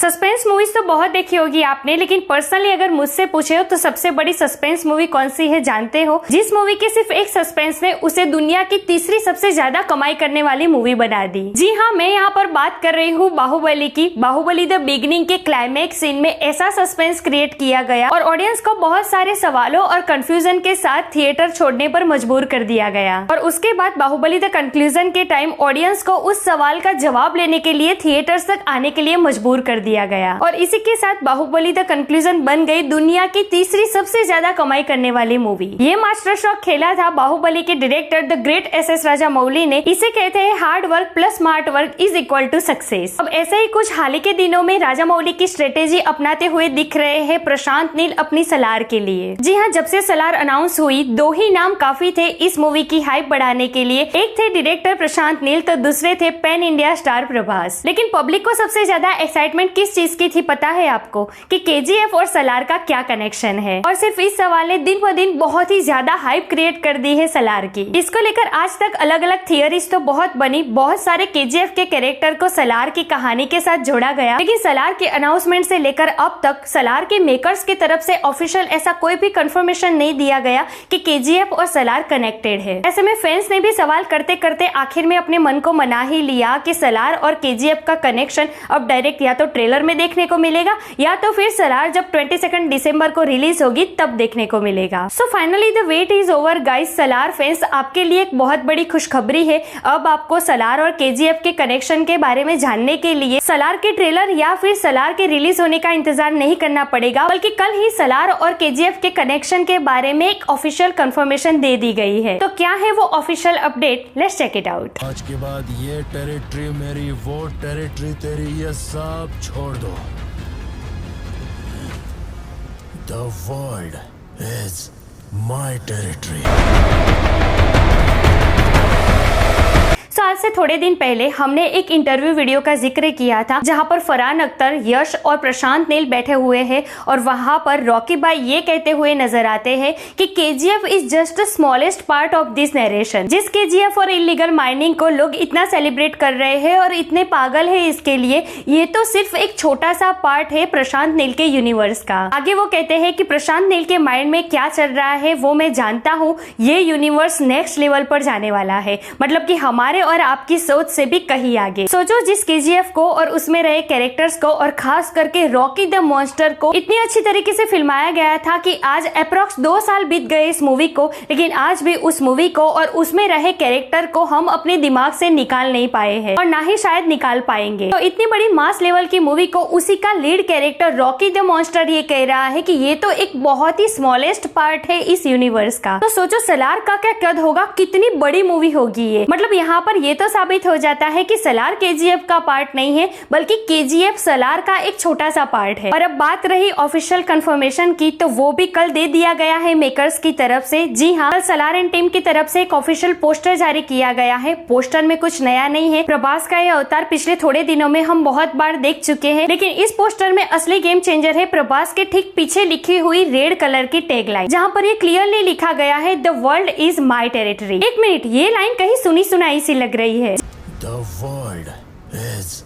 Suspense movies तो बहुत देखी होगी आपने, लेकिन पर्सनली अगर मुझसे पूछे हो तो सबसे बड़ी सस्पेंस मूवी कौन सी है जानते हो? जिस मूवी के सिर्फ एक सस्पेंस ने उसे दुनिया की तीसरी सबसे ज्यादा कमाई करने वाली मूवी बना दी। जी हाँ, मैं यहाँ पर बात कर रही हूँ बाहुबली की। बाहुबली द बिगिनिंग के क्लाइमेक्स सीन में ऐसा सस्पेंस क्रिएट किया गया और ऑडियंस को बहुत सारे सवालों और कंफ्यूजन के साथ थिएटर छोड़ने पर मजबूर कर दिया गया। और उसके बाद बाहुबली द कंक्लूजन के टाइम ऑडियंस को उस सवाल का जवाब लेने के लिए थिएटर्स तक आने के लिए मजबूर कर दिया गया। और इसी के साथ बाहुबली द कंक्लूजन बन गई दुनिया की तीसरी सबसे ज्यादा कमाई करने वाली मूवी। ये मास्टर स्ट्रोक खेला था बाहुबली के director the great S S. Rajamouli ने। इसे कहते हैं hard work plus smart work is equal to success. अब ऐसे ही कुछ हाल ही के दिनों में राजामौली की स्ट्रेटेजी अपनाते हुए दिख रहे हैं प्रशांत नील अपनी सलार के लिए। जी हाँ, जब से सलार अनाउंस हुई दो ही नाम काफी थे इस मूवी की हाइप बढ़ाने के लिए। एक थे डायरेक्टर प्रशांत नील तो दूसरे थे पैन इंडिया स्टार प्रभास। लेकिन पब्लिक को सबसे ज्यादा एक्साइटमेंट किस चीज की थी पता है आपको? कि केजीएफ और सलार का क्या कनेक्शन है। और सिर्फ इस सवाल ने दिन ब दिन बहुत ही ज्यादा हाइप क्रिएट कर दी है सलार की। इसको लेकर आज तक अलग अलग थियरीज तो बहुत बनी। बहुत सारे केजीएफ के कैरेक्टर को सलार की कहानी के साथ जोड़ा गया, लेकिन सलार के अनाउंसमेंट से लेकर अब तक सलार के मेकर्स की तरफ से ऑफिशियल ऐसा कोई भी कंफर्मेशन नहीं दिया गया कि केजीएफ और सलार कनेक्टेड है। ऐसे में फैंस ने भी सवाल करते करते आखिर में अपने मन को मना ही लिया कि सलार और केजीएफ का कनेक्शन अब डायरेक्ट या तो ट्रेलर में देखने को मिलेगा या तो फिर सलार जब 22 दिसंबर को रिलीज होगी तब देखने को मिलेगा। So finally the wait is over guys. Salaar fans, आपके लिए एक बहुत बड़ी खुशखबरी है। अब आपको सलार और केजीएफ के कनेक्शन के बारे में जानने के लिए सलार के ट्रेलर या फिर सलार के रिलीज होने का इंतजार नहीं करना पड़ेगा, बल्कि कल ही सलार और केजीएफ के कनेक्शन के बारे में एक ऑफिशियल कंफर्मेशन दे दी गई है। तो क्या है वो official update? Let's check it out. आज के बाद ये टेरिटरी मेरी, वो टेरिटरी तेरी, ये सब छोड़ दो। The world is my territory. आज से थोड़े दिन पहले हमने एक इंटरव्यू वीडियो का जिक्र किया था जहां पर फरहान अख्तर, यश और प्रशांत नील बैठे हुए हैं और वहां पर रॉकी भाई ये कहते हुए नजर आते हैं कि KGF is just the smallest part of this narration. जिस केजीएफ और इलीगल माइनिंग को लोग इतना सेलिब्रेट कर रहे हैं और इतने पागल है इसके लिए, ये तो सिर्फ एक छोटा सा पार्ट है प्रशांत नील के यूनिवर्स का। आगे वो कहते हैं कि प्रशांत नील के माइंड में क्या चल रहा है वो मैं जानता हूँ। ये यूनिवर्स नेक्स्ट लेवल पर जाने वाला है, मतलब कि हमारे और आपकी सोच से भी कहीं आगे। सोचो, जिस केजीएफ को और उसमें रहे कैरेक्टर्स को और खास करके रॉकी द मॉन्स्टर को इतनी अच्छी तरीके से फिल्माया गया था कि आज अप्रोक्स 2 साल बीत गए इस मूवी को, लेकिन आज भी उस मूवी को और उसमें रहे कैरेक्टर को हम अपने दिमाग से निकाल नहीं पाए हैं और ना ही शायद निकाल पाएंगे। तो इतनी बड़ी मास लेवल की मूवी को उसी का lead character Rocky the monster ये कह रहा है कि ये तो एक बहुत ही स्मॉलेस्ट पार्ट है इस यूनिवर्स का। तो सोचो सलार का क्या कद होगा, कितनी बड़ी मूवी होगी ये। मतलब यहाँ पर ये तो साबित हो जाता है कि सलार केजीएफ का पार्ट नहीं है, बल्कि केजीएफ सलार का एक छोटा सा पार्ट है। और अब बात रही ऑफिशियल कंफर्मेशन की, तो वो भी कल दे दिया गया है मेकर्स की तरफ से। जी हाँ, कल सलार एंड टीम की तरफ से एक ऑफिशियल पोस्टर जारी किया गया है। पोस्टर में कुछ नया नहीं है। प्रभास का यह अवतार पिछले थोड़े दिनों में हम बहुत बार देख चुके हैं, लेकिन इस पोस्टर में असली गेम चेंजर है प्रभास के ठीक पीछे लिखी हुई रेड कलर की टैगलाइन, जहाँ पर ये क्लियरली लिखा गया है the world is my territory. एक मिनट, ये लाइन कहीं सुनी सुनाई सी लग रही है। The world is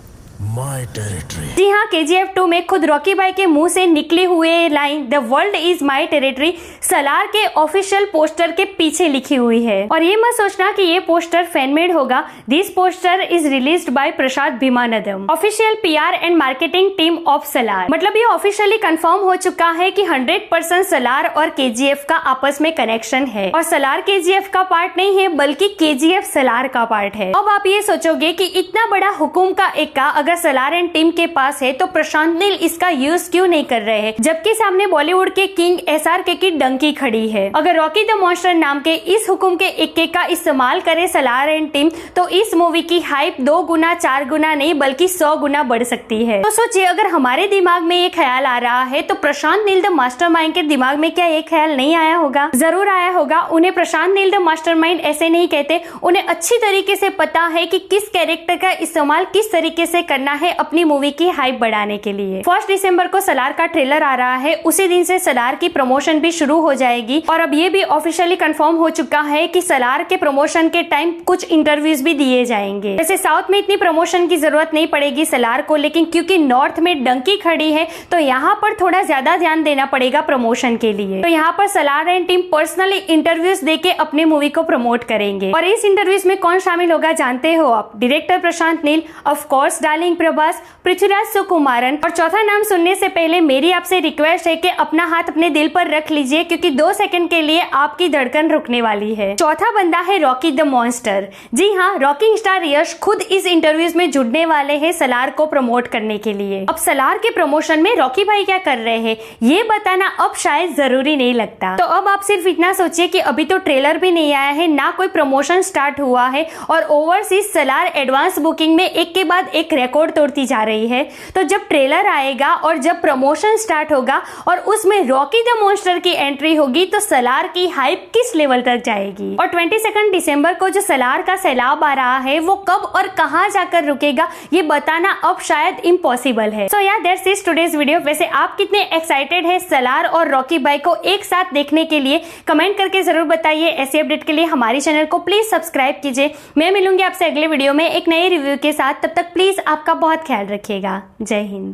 my territory. जी हाँ, केजीएफ 2 में खुद रॉकी भाई के मुंह से निकली हुई line the world is my territory Salaar के ऑफिशियल पोस्टर के पीछे लिखी हुई है। और ये मत सोचना कि ये पोस्टर फैन मेड होगा। This poster is released by Prasad Bhimanandam, official PR and marketing team of Salaar. मतलब ये ऑफिशियली कंफर्म हो चुका है कि 100% सलार और केजीएफ का आपस में कनेक्शन है और सलार केजीएफ का पार्ट नहीं है, बल्कि केजीएफ सलार का पार्ट है। अब आप ये सोचोगे कि इतना बड़ा हुकुम का इक्का अगर सलार एंड टीम के पास है तो प्रशांत नील इसका यूज क्यों नहीं कर रहे हैं, जबकि सामने बॉलीवुड के किंग एसआरके की डंकी खड़ी है। अगर रॉकी द मॉन्स्टर नाम के इस हुकुम के इक्के का इस्तेमाल करे सलार एंड टीम, तो इस मूवी की हाइप 2 गुना 4 गुना नहीं बल्कि 100 गुना बढ़ सकती है। तो सोचिए, अगर हमारे दिमाग में ये ख्याल आ रहा है तो प्रशांत नील द मास्टरमाइंड के दिमाग में क्या ये ख्याल नहीं आया होगा? जरूर आया होगा। उन्हें प्रशांत नील द मास्टरमाइंड ऐसे नहीं कहते, उन्हें अच्छी तरीके से पता है कि किस कैरेक्टर का इस्तेमाल किस तरीके से करना है अपनी मूवी की हाइप बढ़ाने के लिए। 1 दिसंबर को सलार का ट्रेलर आ रहा है, उसी दिन से सलार की प्रमोशन भी शुरू हो जाएगी और अब ये भी ऑफिशियली कंफर्म हो चुका है कि सलार के प्रमोशन के टाइम कुछ इंटरव्यूज भी दिए जाएंगे। वैसे साउथ में इतनी प्रमोशन की जरूरत नहीं पड़ेगी सलार को, लेकिन क्योंकि नॉर्थ में डंकी खड़ी है तो यहाँ पर थोड़ा ज्यादा ध्यान देना पड़ेगा प्रमोशन के लिए। तो यहाँ पर Salaar and team personally interviews देके अपनी मूवी को प्रमोट करेंगे। और इस इंटरव्यूज में कौन शामिल होगा जानते हो आप? Director Prashanth Neel, of course darling Prabhas, Prithviraj Sukumaran और चौथा नाम सुनने से पहले मेरी आपसे रिक्वेस्ट है कि अपना हाथ अपने दिल पर रख लीजिए, क्योंकि 2 सेकंड के लिए आपकी धड़कन रुकने वाली है। चौथा बंदा है रॉकी द मॉन्स्टर। जी हाँ, रॉकिंग स्टार यश खुद इस इंटरव्यूज में जुड़ने वाले हैं सलार को प्रमोट करने के लिए। अब सलार के प्रमोशन में रॉकी भाई क्या कर रहे हैं ये बताना अब शायद जरूरी नहीं लगता। तो अब आप सिर्फ इतना सोचिए कि अभी तो ट्रेलर भी नहीं आया है, ना कोई प्रमोशन स्टार्ट हुआ है और ओवरसीज सलार एडवांस बुकिंग में एक के बाद एक रिकॉर्ड तोड़ती जा रही है। तो जब ट्रेलर आएगा और जब प्रमोशन स्टार्ट होगा और उसमें रॉकी द मॉन्स्टर की एंट्री होगी तो सलार की हाइप किस लेवल तक जाएगी। और 22 दिसंबर को जो सलार का सैलाब आ रहा है वो कब और कहां जाकर रुकेगा ये बताना अब शायद इम्पॉसिबल है। सो या दैट्स इट टुडेज वीडियो। वैसे आप कितने एक्साइटेड है सलार और रॉकी भाई को एक साथ देखने के लिए? कमेंट करके जरूर बताइए। ऐसे अपडेट के लिए हमारे चैनल को प्लीज सब्सक्राइब कीजिए। मैं मिलूंगी आपसे अगले वीडियो में एक नए रिव्यू के साथ। तब तक प्लीज आपका बहुत ख्याल रखिएगा। जय हिंद।